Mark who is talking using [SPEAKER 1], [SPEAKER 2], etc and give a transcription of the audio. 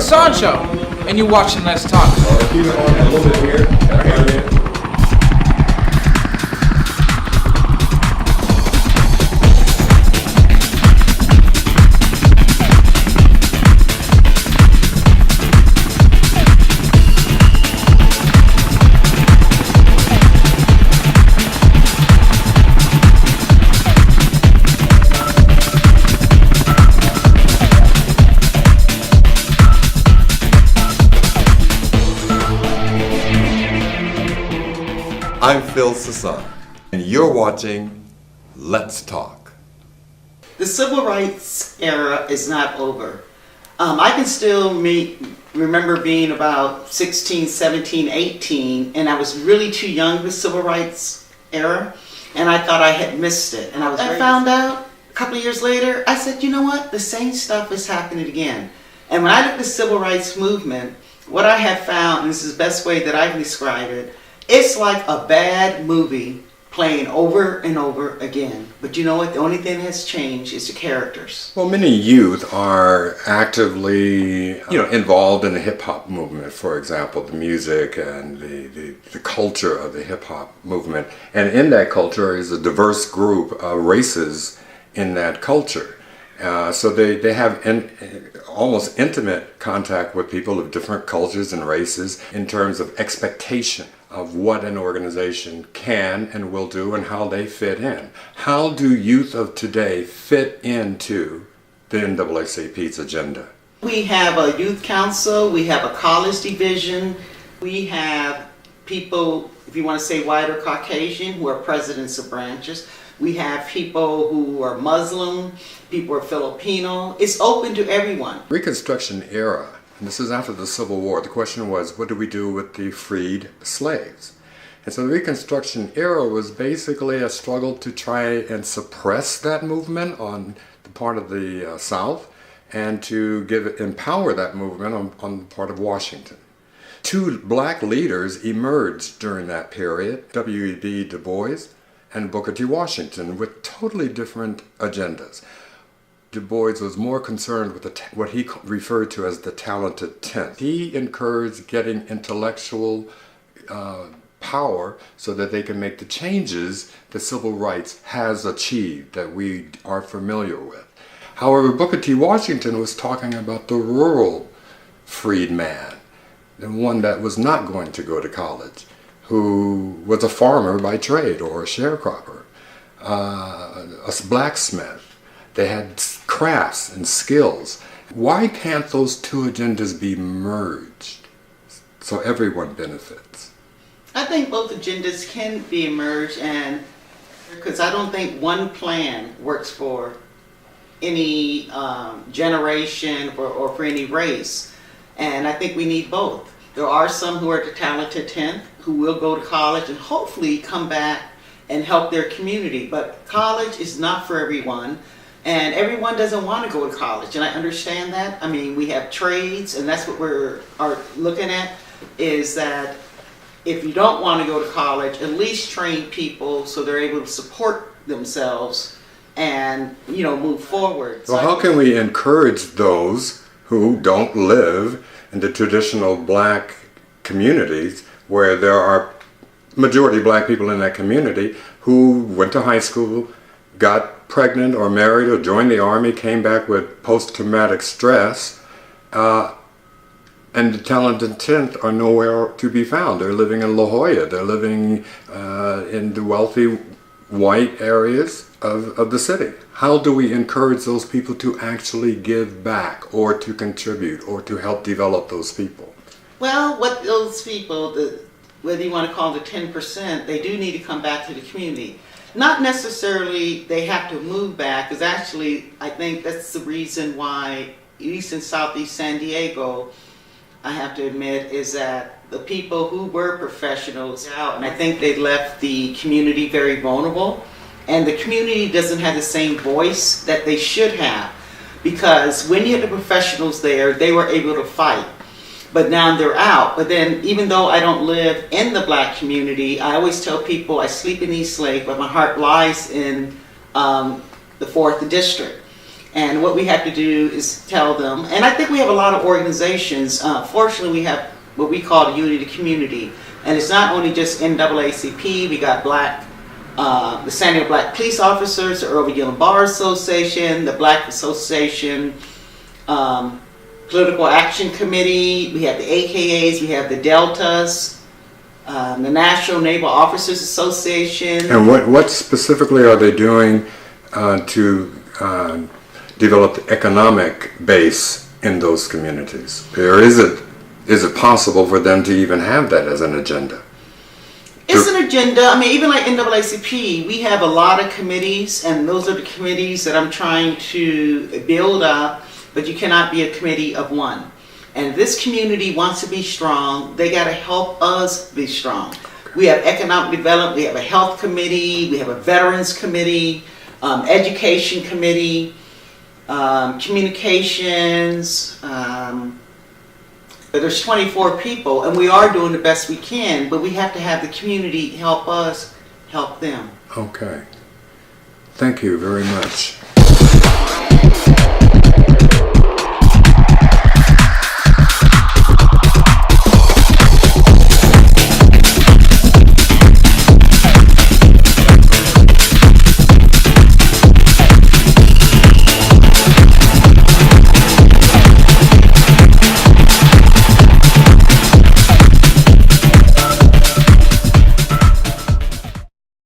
[SPEAKER 1] Sisson Show, and you're watching Let's Talk.
[SPEAKER 2] Keep it on a little bit here. I'm Phil Sisson, and you're watching Let's Talk.
[SPEAKER 3] The civil rights era is not over. I can still remember being about 16, 17, 18, and I was really too young for the civil rights era, and I thought I had missed it. And I found out a couple of years later, I said, you know what, the same stuff is happening again. And when I look at the civil rights movement, what I have found, and this is the best way that I can describe it, it's like a bad movie playing over and over again. But you know what? The only thing that has changed is the characters.
[SPEAKER 2] Well, many youth are actively, involved in the hip-hop movement, for example, the music and the culture of the hip-hop movement. And in that culture is a diverse group of races in that culture. So they have almost intimate contact with people of different cultures and races in terms of expectation of what an organization can and will do and how they fit in. How do youth of today fit into the NAACP's agenda?
[SPEAKER 3] We have a youth council, we have a college division, we have people, if you want to say white or Caucasian, who are presidents of branches. We have people who are Muslim, people who are Filipino. It's open to everyone.
[SPEAKER 2] Reconstruction era, and this is after the Civil War. The question was, what do we do with the freed slaves? And so the Reconstruction era was basically a struggle to try and suppress that movement on the part of the South and to empower that movement on the part of Washington. Two black leaders emerged during that period, W.E.B. Du Bois and Booker T. Washington, with totally different agendas. Du Bois was more concerned with what he referred to as the talented tenth. He encouraged getting intellectual power so that they can make the changes that civil rights has achieved, that we are familiar with. However, Booker T. Washington was talking about the rural freed man, the one that was not going to go to college, who was a farmer by trade or a sharecropper, a blacksmith. They had crafts and skills. Why can't those two agendas be merged so everyone benefits?
[SPEAKER 3] I think both agendas can be merged, and because I don't think one plan works for any generation or for any race. And I think we need both. There are some who are the talented 10th who will go to college and hopefully come back and help their community. But college is not for everyone. And everyone doesn't want to go to college, and I understand that. I mean, we have trades, and that's what are looking at, is that if you don't want to go to college, at least train people so they're able to support themselves and, move forward.
[SPEAKER 2] Well, how can we encourage those who don't live in the traditional black communities where there are majority black people in that community who went to high school, got pregnant or married or joined the army, came back with post-traumatic stress, and the talented 10th are nowhere to be found. They're living in La Jolla. They're living in the wealthy white areas of the city. How do we encourage those people to actually give back or to contribute or to help develop those people?
[SPEAKER 3] Well, what those people, whether you want to call it the 10%, they do need to come back to the community. Not necessarily they have to move back, because actually I think that's the reason why, at least in Southeast San Diego, I have to admit, is that the people who were professionals out, and I think they left the community very vulnerable, and the community doesn't have the same voice that they should have, because when you had the professionals there, they were able to fight. But now they're out. But then, even though I don't live in the black community, I always tell people I sleep in East Lake, but my heart lies in the 4th District. And what we have to do is tell them, and I think we have a lot of organizations. Fortunately, we have what we call the Unity Community. And it's not only just NAACP, we got the San Diego Black Police Officers, the Irving Yellen Bar Association, the Black Association, Political Action Committee, we have the AKAs, we have the Deltas, the National Naval Officers Association.
[SPEAKER 2] And what specifically are they doing to develop the economic base in those communities? Or is it possible for them to even have that as an agenda?
[SPEAKER 3] It's an agenda. I mean, even like NAACP, we have a lot of committees, and those are the committees that I'm trying to build up, but you cannot be a committee of one. And if this community wants to be strong, they got to help us be strong. We have economic development, we have a health committee, we have a veterans committee, education committee, communications, but there's 24 people, and we are doing the best we can, but we have to have the community help us help them.
[SPEAKER 2] Okay. Thank you very much.